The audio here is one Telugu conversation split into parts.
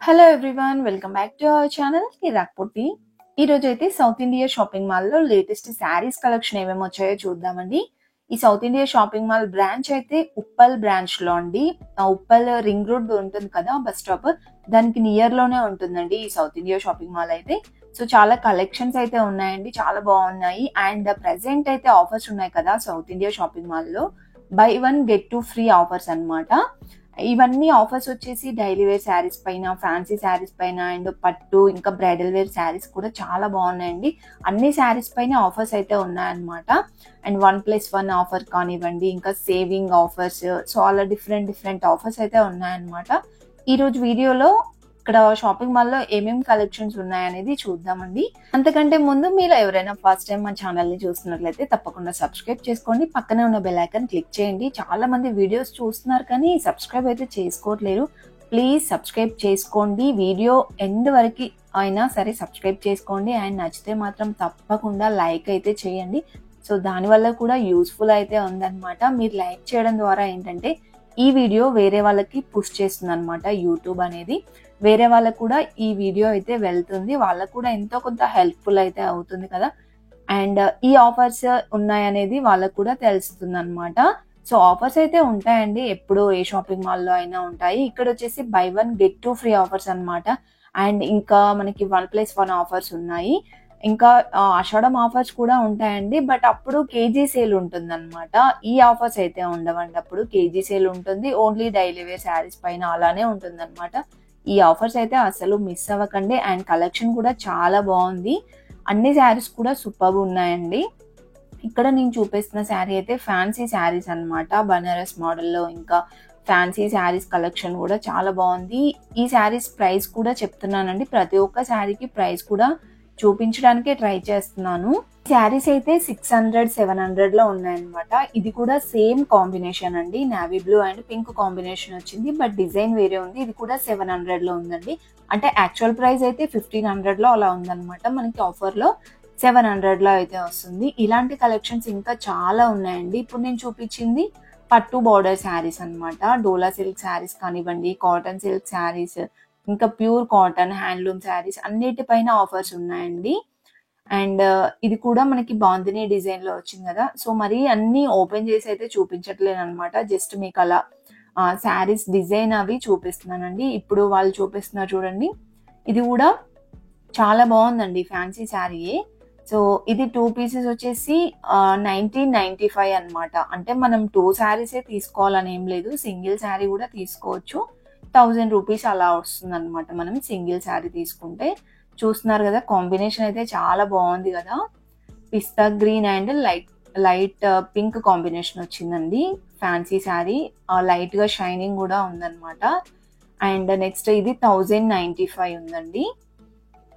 Hello everyone, welcome back to our channel Kirrak Potti. ఈ రోజు అయితే సౌత్ ఇండియా షాపింగ్ మాల్ లో లేటెస్ట్ శారీస్ కలెక్షన్ ఏమేమి వచ్చాయో చూద్దామండి. ఈ South India shopping mall branch అయితే ఉప్పల్ బ్రాంచ్ లో అండి. ఉప్పల్ రింగ్ రోడ్ ఉంటుంది కదా బస్ స్టాప్, దానికి నియర్ లోనే ఉంటుందండి ఈ సౌత్ ఇండియా షాపింగ్ మాల్ అయితే. సో చాలా కలెక్షన్స్ అయితే ఉన్నాయండి, చాలా బాగున్నాయి. అండ్ ప్రెసెంట్ అయితే ఆఫర్స్ ఉన్నాయి కదా సౌత్ ఇండియా షాపింగ్ మాల్ లో, by one get to free offers అన్నమాట. ఇవన్నీ ఆఫర్స్ వచ్చేసి డైలీ వేర్ శారీస్ పైన, ఫ్యాన్సీ శారీస్ పైన, అండ్ పట్టు ఇంకా బ్రైడల్ వేర్ శారీస్ కూడా చాలా బాగున్నాయండి. అన్ని శారీస్ పైన ఆఫర్స్ అయితే ఉన్నాయన్నమాట. అండ్ 1+1 ఆఫర్ కానివ్వండి, ఇంకా సేవింగ్ ఆఫర్స్, సో అలా డిఫరెంట్ ఆఫర్స్ అయితే ఉన్నాయన్నమాట. ఈ రోజు వీడియోలో ఇక్కడ షాపింగ్ మాల్ లో ఏమేమి కలెక్షన్స్ ఉన్నాయనేది చూద్దామండి. అంతకంటే ముందు మీరు ఎవరైనా ఫస్ట్ టైం మా ఛానల్ ని చూస్తున్నట్లయితే తప్పకుండా సబ్స్క్రైబ్ చేసుకోండి, పక్కనే ఉన్న బెల్ ఐకాన్ క్లిక్ చేయండి. చాలా మంది వీడియోస్ చూస్తున్నారు కానీ సబ్స్క్రైబ్ అయితే చేసుకోవట్లేరు. ప్లీజ్ సబ్స్క్రైబ్ చేసుకోండి, వీడియో ఎండ్ వరకు అయినా సరే సబ్స్క్రైబ్ చేసుకోండి. అండ్ నచ్చితే మాత్రం తప్పకుండా లైక్ అయితే చేయండి. సో దానివల్ల కూడా యూస్ఫుల్ అయితే ఉందన్నమాట. మీరు లైక్ చేయడం ద్వారా ఏంటంటే ఈ వీడియో వేరే వాళ్ళకి పుష్ చేస్తుంది అనమాట యూట్యూబ్ అనేది. వేరే వాళ్ళకు కూడా ఈ వీడియో అయితే వెళ్తుంది, వాళ్ళకు కూడా ఎంతో కొంత హెల్ప్ఫుల్ అయితే అవుతుంది కదా. అండ్ ఈ ఆఫర్స్ ఉన్నాయనేది వాళ్ళకు కూడా తెలుస్తుంది అనమాట. సో ఆఫర్స్ అయితే ఉంటాయండి, ఎప్పుడు ఏ షాపింగ్ మాల్లో అయినా ఉంటాయి. ఇక్కడ వచ్చేసి by one get to free offers అనమాట. అండ్ ఇంకా మనకి 1+1 ఆఫర్స్ ఉన్నాయి. ఇంకా ఆషాఢం ఆఫర్స్ కూడా ఉంటాయండి, బట్ అప్పుడు కేజీ సేల్ ఉంటుంది అనమాట. ఈ ఆఫర్స్ అయితే ఉండవండి, అప్పుడు కేజీ సేల్ ఉంటుంది. ఓన్లీ డైలీ వేర్ శారీస్ పైన అలానే ఉంటుంది అనమాట. ఈ ఆఫర్స్ అయితే అసలు మిస్ అవ్వకండి. అండ్ కలెక్షన్ కూడా చాలా బాగుంది, అన్ని శారీస్ కూడా సూపర్ ఉన్నాయండి. ఇక్కడ నేను చూపిస్తున్న శారీ అయితే ఫ్యాన్సీ శారీస్ అనమాట, బనారస్ మోడల్లో. ఇంకా ఫ్యాన్సీ శారీస్ కలెక్షన్ కూడా చాలా బాగుంది. ఈ శారీస్ ప్రైస్ కూడా చెప్తున్నానండి, ప్రతి ఒక్క శారీకి ప్రైస్ కూడా చూపించడానికి ట్రై చేస్తున్నాను. శారీస్ అయితే 600-700 లో ఉన్నాయన్నమాట. ఇది కూడా సేమ్ కాంబినేషన్ అండి, navy blue and pink combination వచ్చింది, బట్ డిజైన్ వేరే ఉంది. ఇది కూడా 700 లో ఉందండి. అంటే యాక్చువల్ ప్రైస్ అయితే 1500 లో అలా ఉందన్నమాట, మనకి ఆఫర్ లో 700 లో అయితే వస్తుంది. ఇలాంటి కలెక్షన్స్ ఇంకా చాలా ఉన్నాయండి. ఇప్పుడు నేను చూపించింది పట్టు బార్డర్ శారీస్ అనమాట. డోలా సిల్క్ శారీస్ కానివ్వండి, కాటన్ సిల్క్ శారీస్, ఇంకా ప్యూర్ కాటన్ హ్యాండ్లూమ్ శారీస్ అన్నిటిపైన ఆఫర్స్ ఉన్నాయండి. అండ్ ఇది కూడా మనకి బాందిని డిజైన్ లో వచ్చింది కదా. సో మరి అన్ని ఓపెన్ చేసి అయితే చూపించట్లేదు అనమాట, జస్ట్ మీకు అలా శారీస్ డిజైన్ అవి చూపిస్తున్నానండి. ఇప్పుడు వాళ్ళు చూపిస్తున్నారు చూడండి, ఇది కూడా చాలా బాగుందండి, ఫ్యాన్సీ శారీయే. సో ఇది 2 పీసెస్ వచ్చేసి 1995 అనమాట. అంటే మనం 2 శారీసే తీసుకోవాలని ఏం లేదు, సింగిల్ శారీ కూడా తీసుకోవచ్చు. 1000 రూపీస్ అలా వస్తుంది అనమాట మనం సింగిల్ శారీ తీసుకుంటే. చూస్తున్నారు కదా, కాంబినేషన్ అయితే చాలా బాగుంది కదా. Pista green and light pink combination వచ్చిందండి. ఫ్యాన్సీ శారీ లైట్ గా షైనింగ్ కూడా ఉందన్నమాట. అండ్ నెక్స్ట్ ఇది 1095 ఉందండి,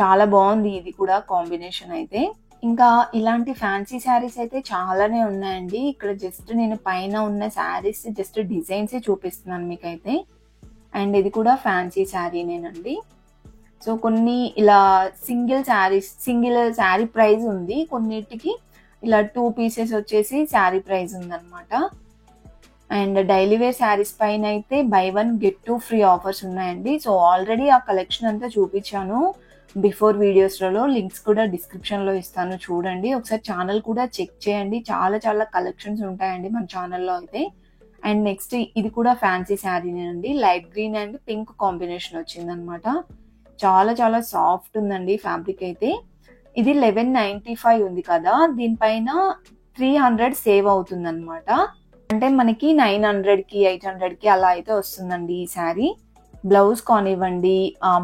చాలా బాగుంది ఇది కూడా కాంబినేషన్ అయితే. ఇంకా ఇలాంటి ఫ్యాన్సీ శారీస్ అయితే చాలానే ఉన్నాయండి. ఇక్కడ జస్ట్ నేను పైన ఉన్న శారీస్ జస్ట్ డిజైన్స్ చూపిస్తున్నాను మీకైతే. అండ్ ఇది కూడా ఫ్యాన్సీ శారీనేనండి. సో కొన్ని ఇలా సింగిల్ శారీ ప్రైస్ ఉంది, కొన్నిటికి ఇలా 2 పీసెస్ వచ్చేసి శారీ ప్రైస్ ఉందన్నమాట. అండ్ డైలీ వేర్ శారీస్ పైన అయితే by one get to free offers ఉన్నాయండి. సో ఆల్రెడీ ఆ కలెక్షన్ అంతా చూపించాను బిఫోర్ వీడియోస్లలో, లింక్స్ కూడా డిస్క్రిప్షన్ లో ఇస్తాను, చూడండి. ఒకసారి ఛానల్ కూడా చెక్ చేయండి, చాలా కలెక్షన్స్ ఉంటాయండి మన ఛానల్లో అయితే. అండ్ నెక్స్ట్ ఇది కూడా ఫ్యాన్సీ శారీనేనండి, light green and pink combination వచ్చింది అనమాట. చాలా సాఫ్ట్ ఉందండి ఫ్యాబ్రిక్ అయితే. ఇది 1195 ఉంది కదా, దీనిపైన 300 సేవ్ అవుతుంది అనమాట. అంటే మనకి 900కి 800కి అలా అయితే వస్తుందండి ఈ శారీ. బ్లౌజ్ కానివ్వండి,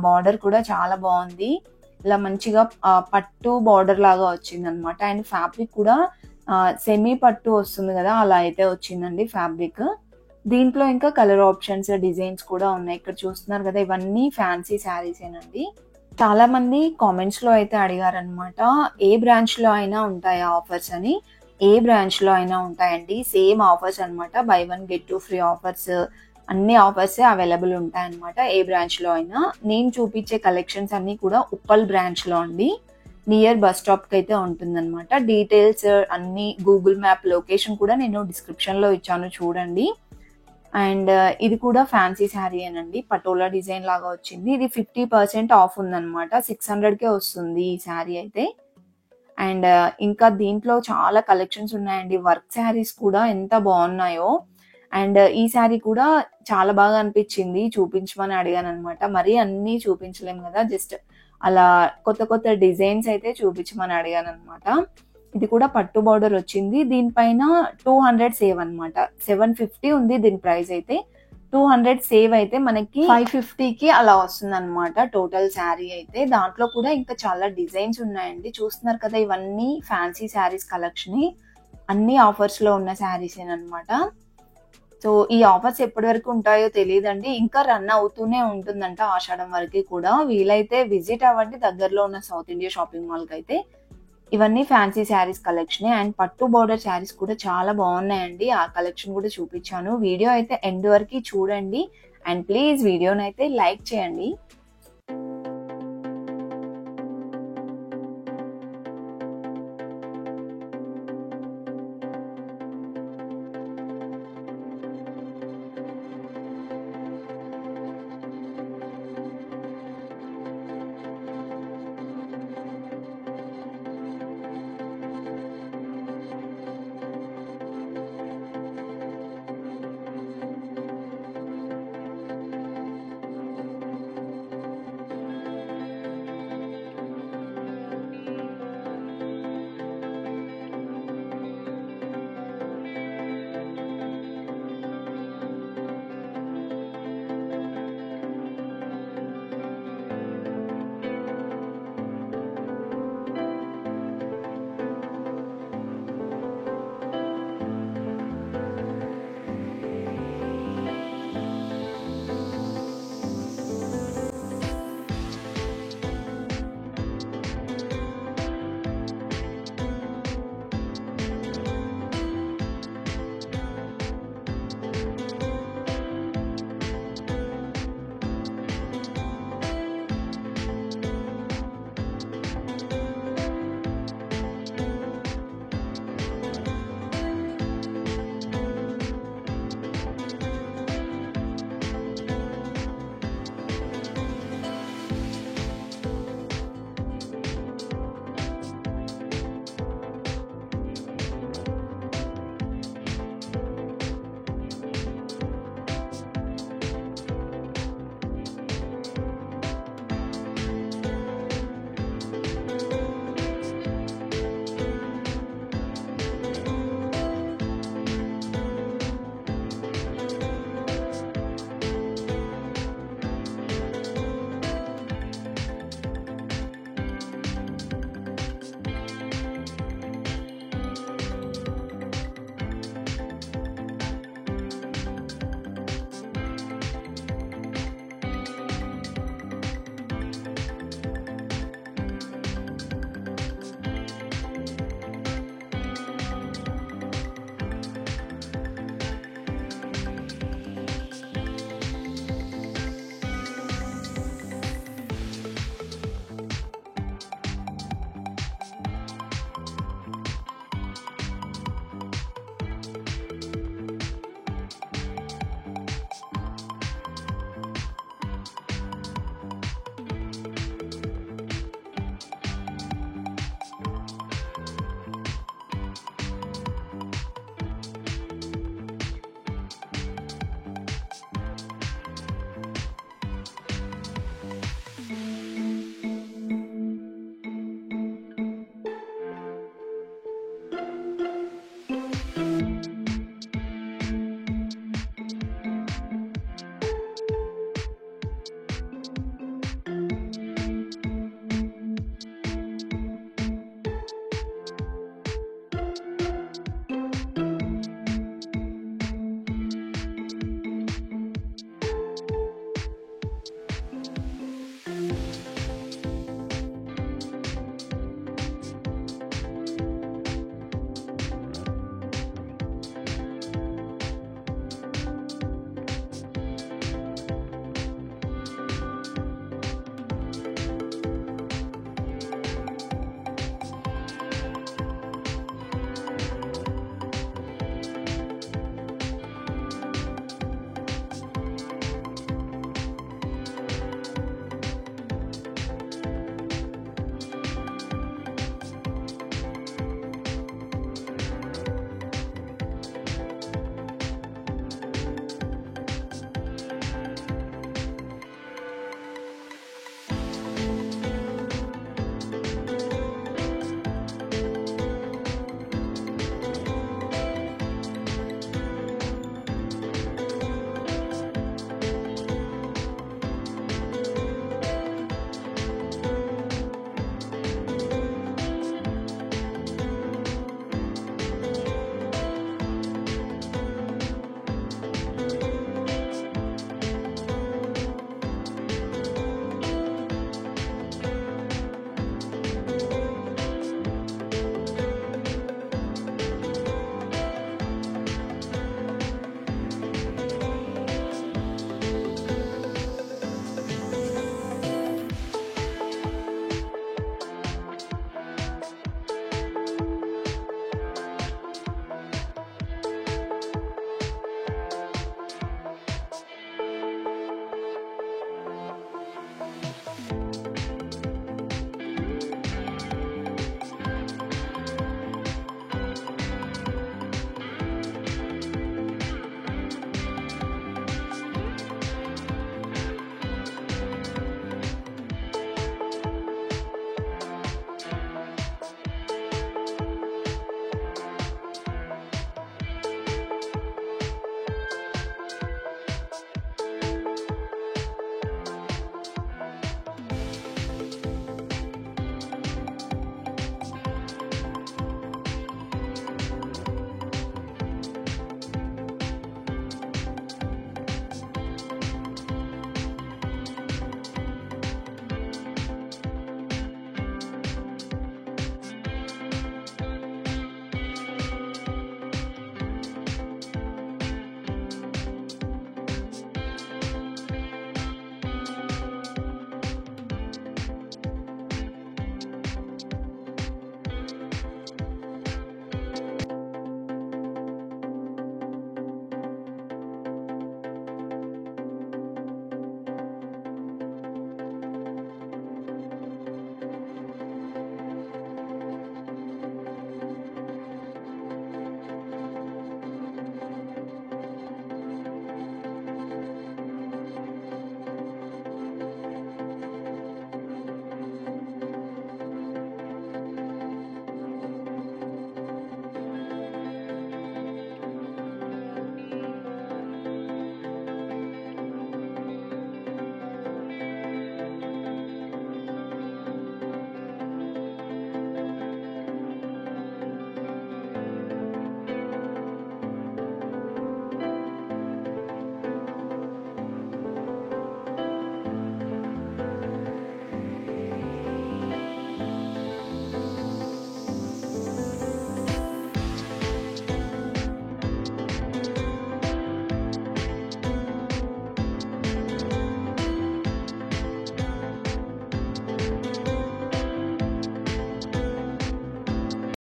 బార్డర్ కూడా చాలా బాగుంది, ఇలా మంచిగా పట్టు బార్డర్ లాగా వచ్చింది అనమాట. అండ్ ఫ్యాబ్రిక్ కూడా సెమీ పట్టు వస్తుంది కదా, అలా అయితే వచ్చిందండి ఫ్యాబ్రిక్. దీంట్లో ఇంకా కలర్ ఆప్షన్స్, డిజైన్స్ కూడా ఉన్నాయి. ఇక్కడ చూస్తున్నారు కదా, ఇవన్నీ ఫ్యాన్సీ శారీసేనండి. చాలా మంది కామెంట్స్ లో అయితే అడిగారనమాట, ఏ బ్రాంచ్ లో అయినా ఉంటాయా ఆఫర్స్ అని. ఏ బ్రాంచ్ లో అయినా ఉంటాయండి, సేమ్ ఆఫర్స్ అనమాట. By one get to free offers, అన్ని ఆఫర్స్ అవైలబుల్ ఉంటాయి అనమాట, ఏ బ్రాంచ్ లో అయినా. నేను చూపించే కలెక్షన్స్ అన్ని కూడా ఉప్పల్ బ్రాంచ్ లో అండి, నియర్ బస్ స్టాప్ కి అయితే ఉంటుందన్నమాట. డీటెయిల్స్ అన్ని గూగుల్ మ్యాప్ లొకేషన్ కూడా నేను డిస్క్రిప్షన్ లో ఇచ్చాను, చూడండి. అండ్ ఇది కూడా ఫ్యాన్సీ శారీ అనండి, పటోలా డిజైన్ లాగా వచ్చింది. ఇది 50% ఆఫ్ ఉందన్నమాట, 600కే వస్తుంది ఈ శారీ అయితే. అండ్ ఇంకా దీంట్లో చాలా కలెక్షన్స్ ఉన్నాయండి, వర్క్ శారీస్ కూడా ఎంత బాగున్నాయో. అండ్ ఈ శారీ కూడా చాలా బాగా అనిపించింది, చూపించమని అడిగాను అనమాట. మరీ అన్నీ చూపించలేము కదా, జస్ట్ అలా కొత్త కొత్త డిజైన్స్ అయితే చూపించమని అడిగాను అనమాట. ఇది కూడా పట్టు బార్డర్ వచ్చింది, దీనిపైన 200 సేవ్ అనమాట. 750 ఉంది దీని ప్రైస్ అయితే, 200 సేవ్ అయితే మనకి 550కి అలా వస్తుంది అనమాట టోటల్ శారీ అయితే. దాంట్లో కూడా ఇంకా చాలా డిజైన్స్ ఉన్నాయండి, చూస్తున్నారు కదా, ఇవన్నీ ఫ్యాన్సీ శారీస్ కలెక్షన్, అన్ని ఆఫర్స్ లో ఉన్న శారీస్ అనమాట. సో ఈ ఆఫర్స్ ఎప్పటి వరకు ఉంటాయో తెలియదండి, ఇంకా రన్ అవుతూనే ఉంటుందంట ఆషాఢం వరకు కూడా. వీలైతే విజిట్ అవ్వండి దగ్గరలో ఉన్న సౌత్ ఇండియా షాపింగ్ మాల్ కి అయితే. ఇవన్నీ ఫ్యాన్సీ శారీస్ కలెక్షన్. అండ్ పట్టు బార్డర్ శారీస్ కూడా చాలా బాగున్నాయండి, ఆ కలెక్షన్ కూడా చూపించాను. వీడియో అయితే ఎండ్ వరకు చూడండి, అండ్ ప్లీజ్ వీడియోని అయితే లైక్ చేయండి.